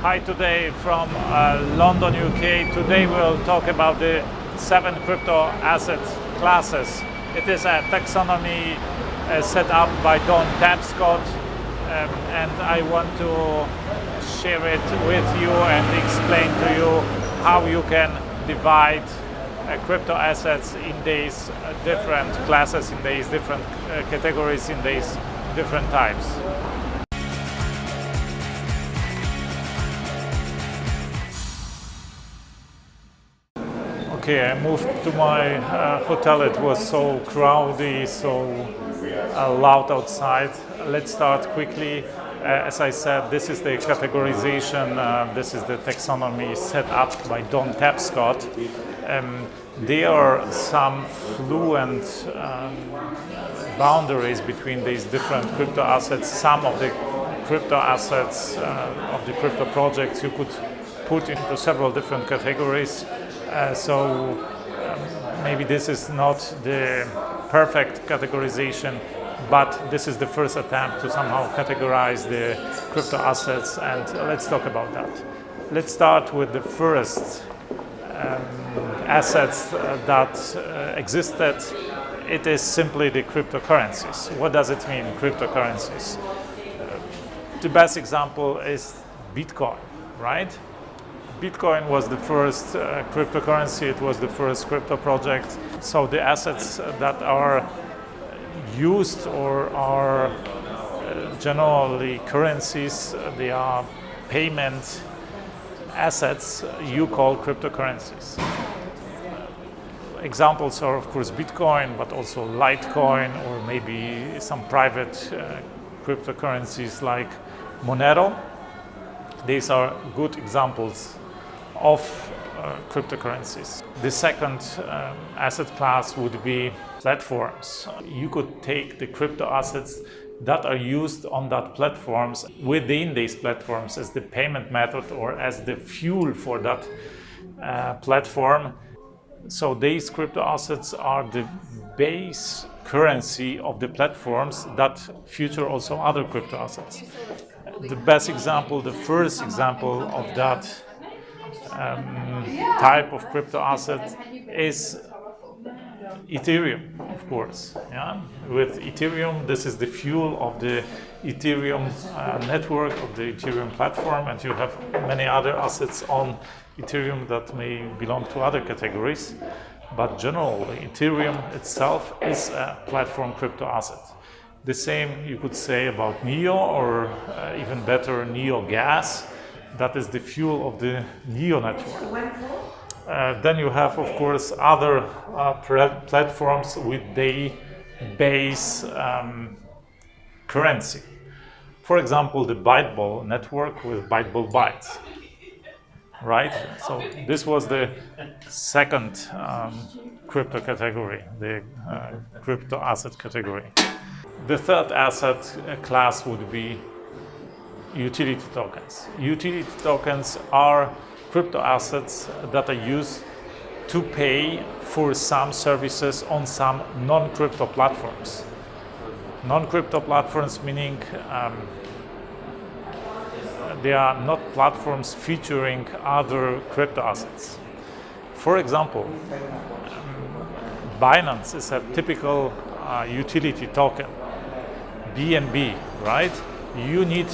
Hi, today from London, UK. Today we'll talk about the 7 crypto asset classes. It is a taxonomy set up by Tapscott, and I want to share it with you and explain to you how you can divide crypto assets in these different classes, in these different categories, in these different types. Okay, I moved to my hotel. It was so crowded, so loud outside. Let's start quickly. As I said, this is the categorization, this is the taxonomy set up by Tapscott. There are some fluent boundaries between these different crypto assets. Some of the crypto assets of the crypto projects you could put into several different categories. So maybe this is not the perfect categorization, but this is the first attempt to somehow categorize the crypto assets, and let's talk about that. Let's start with the first assets that existed. It is simply the cryptocurrencies. What does it mean, cryptocurrencies? The best example is Bitcoin, right? Bitcoin was the first cryptocurrency, it was the first crypto project. So the assets that are used or are generally currencies, they are payment assets you call cryptocurrencies. Examples are of course Bitcoin, but also Litecoin, or maybe some private cryptocurrencies like Monero. These are good examples of cryptocurrencies. The second asset class would be platforms. You could take the crypto assets that are used on that platforms within these platforms as the payment method or as the fuel for that platform. So these crypto assets are the base currency of the platforms that feature also other crypto assets. The best example, the first example of that type of crypto asset is Ethereum, of course. Yeah? With Ethereum, this is the fuel of the Ethereum network, of the Ethereum platform, and you have many other assets on Ethereum that may belong to other categories. But generally, Ethereum itself is a platform crypto asset. The same you could say about Neo, or even better, Neo Gas. That is the fuel of the Neo network. Then you have, of course, other platforms with the base currency. For example, the Byteball network with Byteball bytes. Right? So this was the second crypto category, the crypto asset category. The third asset class would be utility tokens. Utility tokens are crypto assets that are used to pay for some services on some non-crypto platforms. Non-crypto platforms meaning they are not platforms featuring other crypto assets. For example, Binance is a typical utility token, BNB, right? You need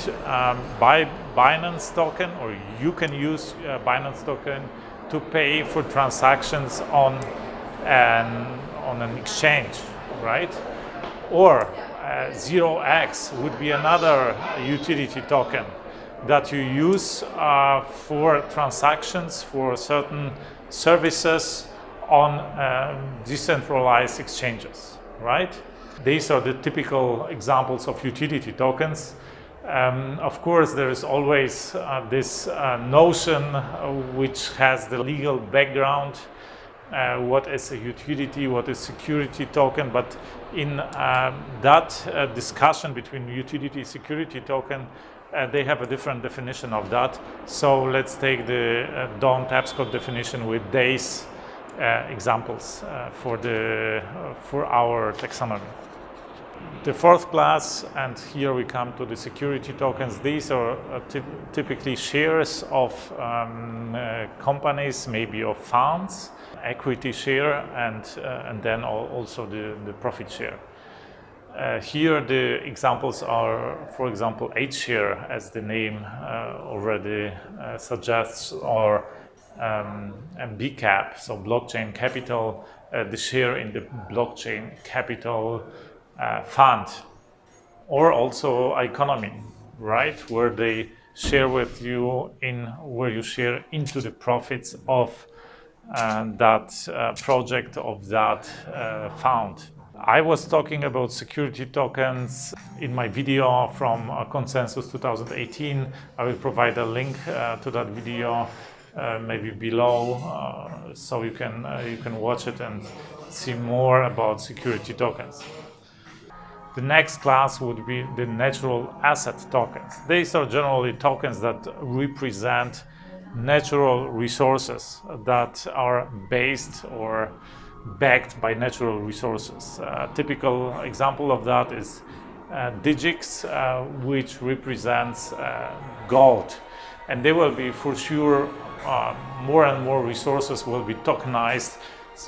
buy Binance token, or you can use Binance token to pay for transactions on an exchange, right? Or 0x would be another utility token that you use for transactions for certain services on decentralized exchanges, right? These are the typical examples of utility tokens. Of course, there is always this notion which has the legal background. What is a utility, what is security token, but in that discussion between utility and security token, they have a different definition of that. So let's take the Tapscott definition with these examples for our taxonomy. The fourth class, and here we come to the security tokens. These are typically shares of companies, maybe of funds, equity share, and then also the profit share. Here the examples are, for example, Hshare, as the name already suggests, or BCAP, so blockchain capital, the share in the blockchain capital fund, or also Iconomi, right, where they share with you where you share into the profits of that project, of that fund. I was talking about security tokens in my video from Consensus 2018. I will provide a link to that video maybe below, so you can watch it and see more about security tokens. The next class would be the natural asset tokens. These are generally tokens that represent natural resources that are based or backed by natural resources. A typical example of that is Digix, which represents gold. And they will be, for sure, more and more resources will be tokenized.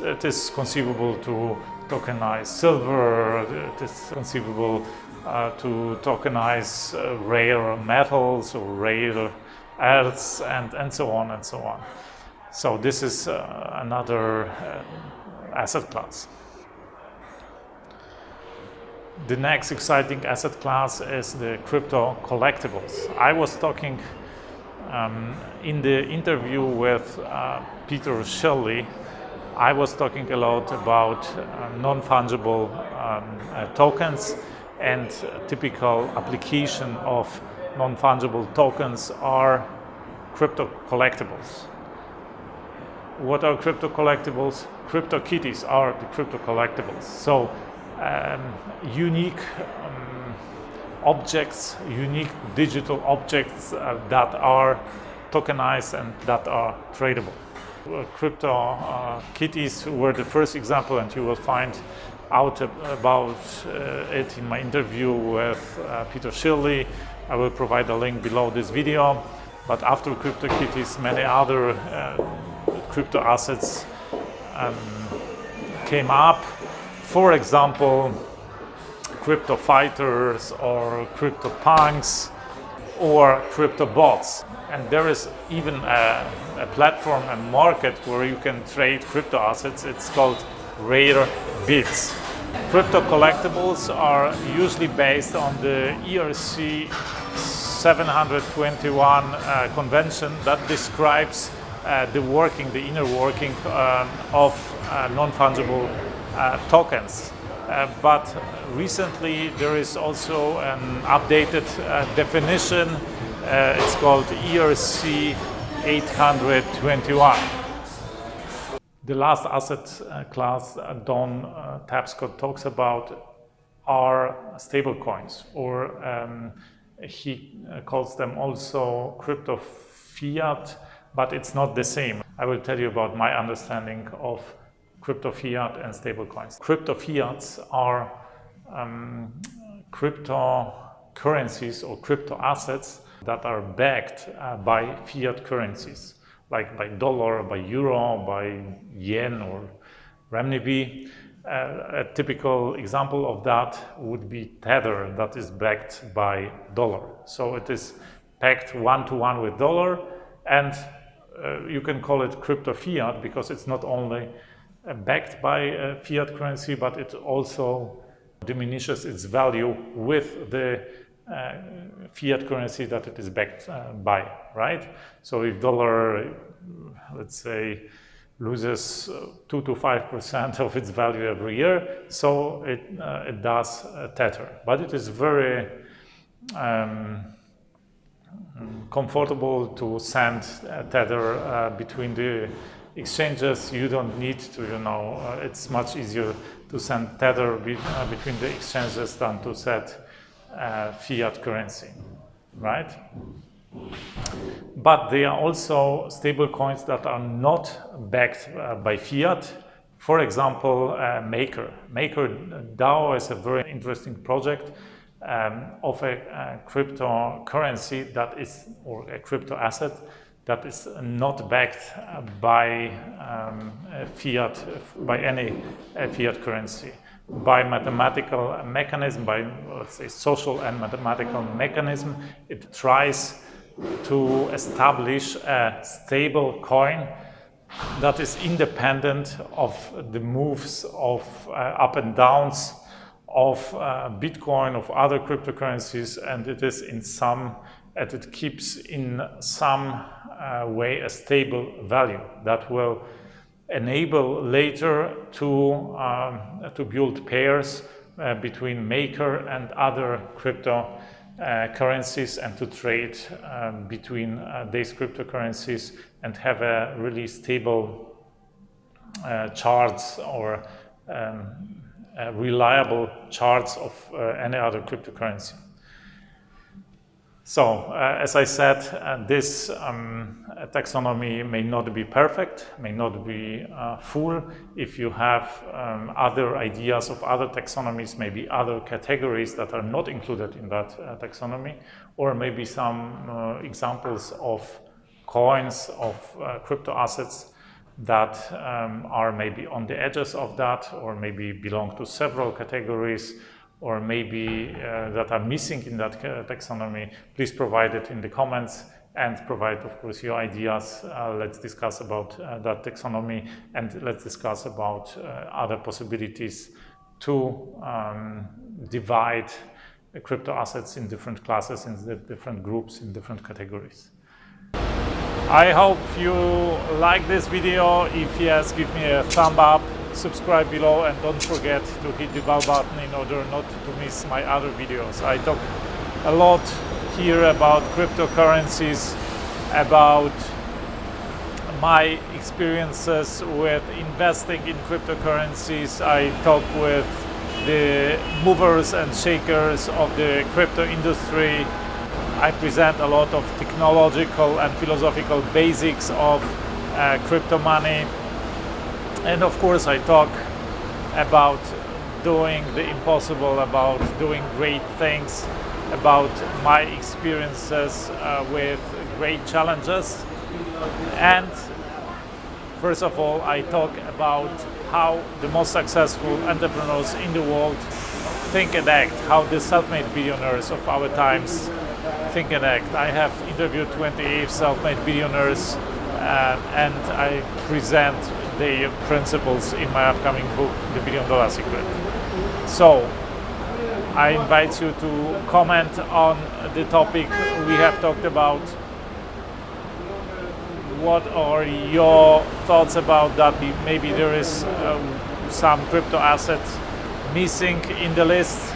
It is conceivable to tokenize silver, it is conceivable to tokenize rare metals or rare earths, and so on and so on. So this is another asset class. The next exciting asset class is the crypto collectibles. I was talking in the interview with Peter Shirley. I was talking a lot about non-fungible tokens, and typical application of non-fungible tokens are crypto collectibles. What are crypto collectibles? Cryptokitties are the crypto collectibles. So unique objects, unique digital objects that are tokenized and that are tradable. Cryptokitties were the first example, and you will find out about it in my interview with Peter Shirley. I will provide a link below this video. But after Cryptokitties, many other crypto assets came up. For example, Cryptofighters or CryptoPunks or Cryptobots. And there is even a platform, a market where you can trade crypto assets. It's called Rare Bits. Crypto collectibles are usually based on the ERC 721 convention that describes the inner working of non-fungible tokens. But recently there is also an updated definition. It's called ERC 821. The last asset class Don Tapscott talks about are stablecoins, or he calls them also crypto fiat, but it's not the same. I will tell you about my understanding of crypto fiat and stablecoins. Crypto fiats are cryptocurrencies or crypto assets that are backed by fiat currencies, like by dollar, by euro, by yen or renminbi. A typical example of that would be Tether, that is backed by dollar. So it is pegged one-to-one with dollar, and you can call it crypto fiat because it's not only backed by fiat currency, but it also diminishes its value with the fiat currency that it is backed by, right? So if dollar, let's say, loses 2 to 5% of its value every year, so it does Tether. But it is very comfortable to send Tether between the exchanges. You don't need to, it's much easier to send Tether between the exchanges than to set fiat currency, right? But there are also stable coins that are not backed by fiat. For example, Maker. Maker DAO is a very interesting project of a cryptocurrency that is, or a crypto asset that is not backed by fiat, by any fiat currency, by mathematical mechanism, by, let's say, social and mathematical mechanism. It tries to establish a stable coin that is independent of the moves of up and downs of Bitcoin, of other cryptocurrencies, and it is in some, and it keeps in some way a stable value that will enable later to build pairs between Maker and other crypto currencies, and to trade between these cryptocurrencies and have a really stable charts or reliable charts of any other cryptocurrency. So, as I said, this taxonomy may not be perfect, may not be full. If you have other ideas of other taxonomies, maybe other categories that are not included in that taxonomy, or maybe some examples of coins, of crypto assets that are maybe on the edges of that, or maybe belong to several categories, or maybe that are missing in that taxonomy, please provide it in the comments and provide, of course, your ideas. Let's discuss about that taxonomy, and let's discuss about other possibilities to divide crypto assets in different classes, in different groups, in different categories. I hope you like this video. If yes, give me a thumb up, subscribe below, and don't forget to hit the bell button in order not to miss my other videos. I talk a lot here about cryptocurrencies, about my experiences with investing in cryptocurrencies. I talk with the movers and shakers of the crypto industry. I present a lot of technological and philosophical basics of crypto money. And of course, I talk about doing the impossible, about doing great things, about my experiences with great challenges. And first of all, I talk about how the most successful entrepreneurs in the world think and act, how the self-made billionaires of our times think and act. I have interviewed 28 self-made billionaires and I present the principles in my upcoming book, The $1 Billion Secret. So, I invite you to comment on the topic we have talked about. What are your thoughts about that? Maybe there is some crypto asset missing in the list.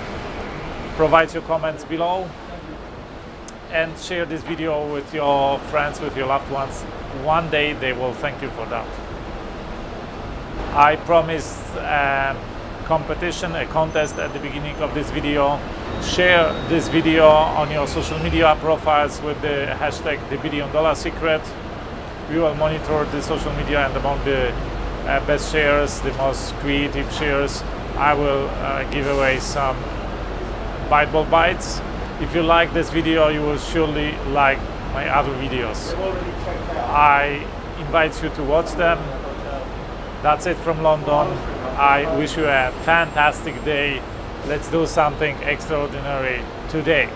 Provide your comments below and share this video with your friends, with your loved ones. One day they will thank you for that. I promised a competition, a contest at the beginning of this video. Share this video on your social media profiles with the hashtag #TheBillion We will monitor the social media, and among the best shares, the most creative shares, I will give away some Byteball bytes. If you like this video, you will surely like my other videos. I invite you to watch them. That's it from London. I wish you a fantastic day. Let's do something extraordinary today.